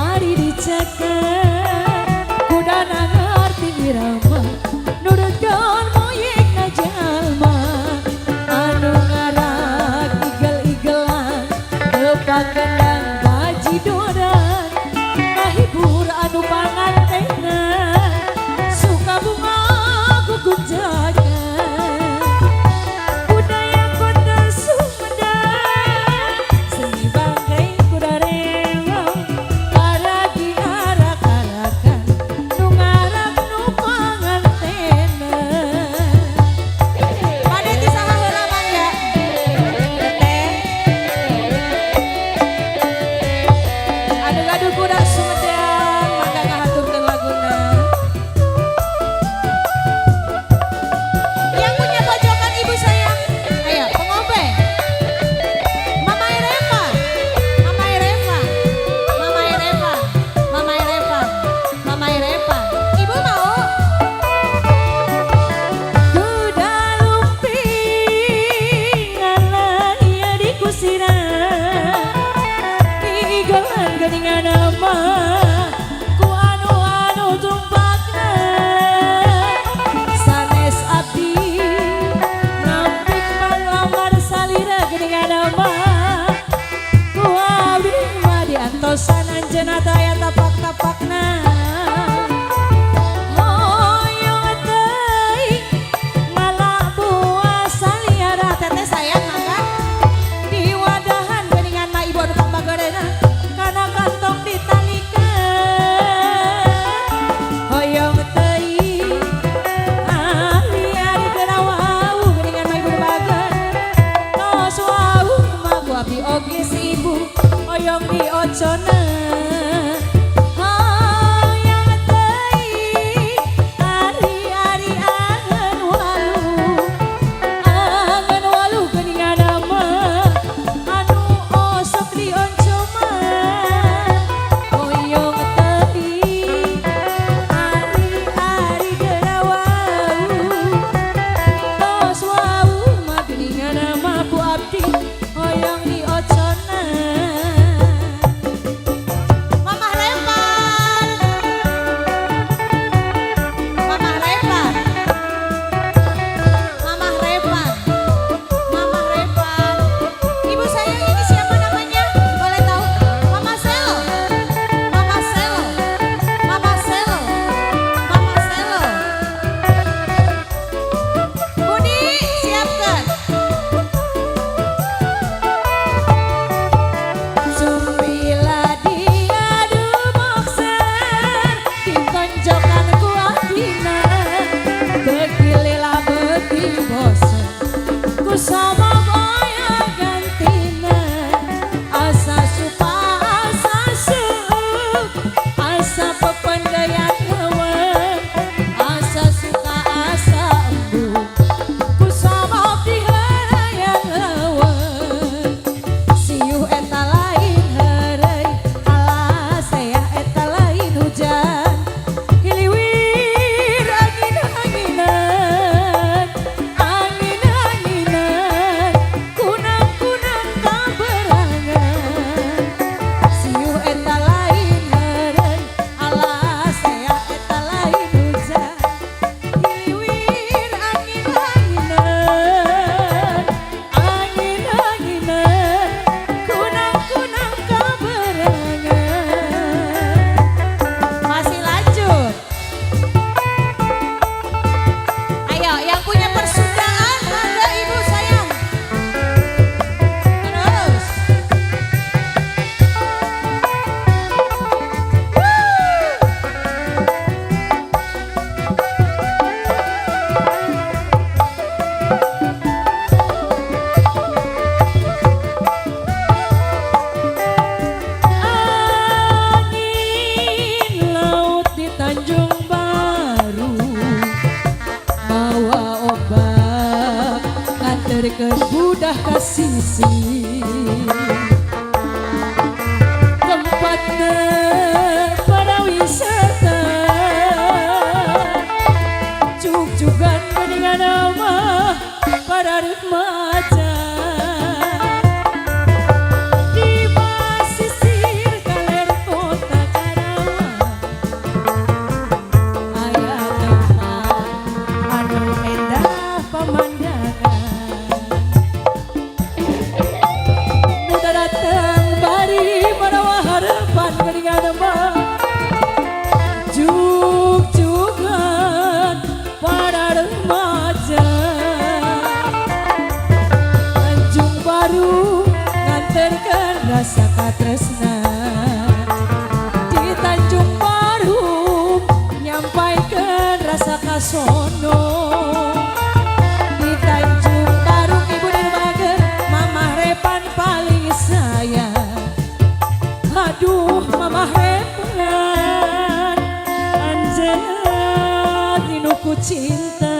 mari diceker kuda ngerti irama nurutkeun moyek na jalma anu ngarak igel-igelan kepakenang baji dodan ngahibur anu pangantengan suka bunga gugun jaga budaya kota Sumedang seni bangkai kuda rewang paragi arak-arakan nu ngarak nu pangantenan Made ti saha heula mangga Aduh-aduh kuda Sumedang mangga ngahaturkeun laguna yang punya pojokan ibu sayang ayo pengobe Mama Reva Mama Reva Mama Reva Mama Reva Mama Reva ibu mau kuda lumping ala ieu di kusirah diigelan geuningan nama ku anu tumpakna sanes abdi nampik malamar salira geuningan nama ku abdi mah diantosan anjeunna teh aya tapak-tapakna hoyong teuing ngalah buah saliara teteh sayang mangga di wadahan geuningan mah ibu anu pambageurena kana kantong ditalikeun hoyong teuing ari-ari gerawau geuningan mah ibu bageun tos wau mah ku abdi oge si ibu hoyong diocona hoyong teuing ari-ari angeun walu geuningan mah anu osok dionco mah hoyong teuing ari-ari gerawau tos wau mah geuningan mah ku abdi hoyong diocona Mamah lempar Mamah lempar Mamah lempar Mamah lempar ibu sayang ini siapa namanya boleh tahu Mama Selo Mama Selo Mama Selo Mama Selo Budi siapkan Sumpila diadu boxer ditonjokan ku abdina begilila beuti bosen ku sama boya gantina asa supa asa suuk asa pependayat hewan asa suka asa embuk ku sama abdi hayang hewan siuh eta lain heureuy alas saya eta lain hujan hiliwir angin-anginan angin-anginan kunang-kunang kaberangan siuh eta lain heureuy alas saya eta lain hujan hiliwir angin-anginan angin-anginan kunang-kunang kaberangan masih lanjut ayo yang punya persudaan mangga ibu sayang terus angin laut di Tanjung Baru bawa obat nganterkeun budak ka sisi tempatna para wisata cuk-cukan geuningan nama para remaja di basisir kaler kota Baru nganterkan rasa katresna di Tanjung Baru, nyampaikan rasa kasono di Tanjung Baru. Ibu dermagen Mama Repan paling sayang. Aduh Mama Repan anjay tinuku cinta.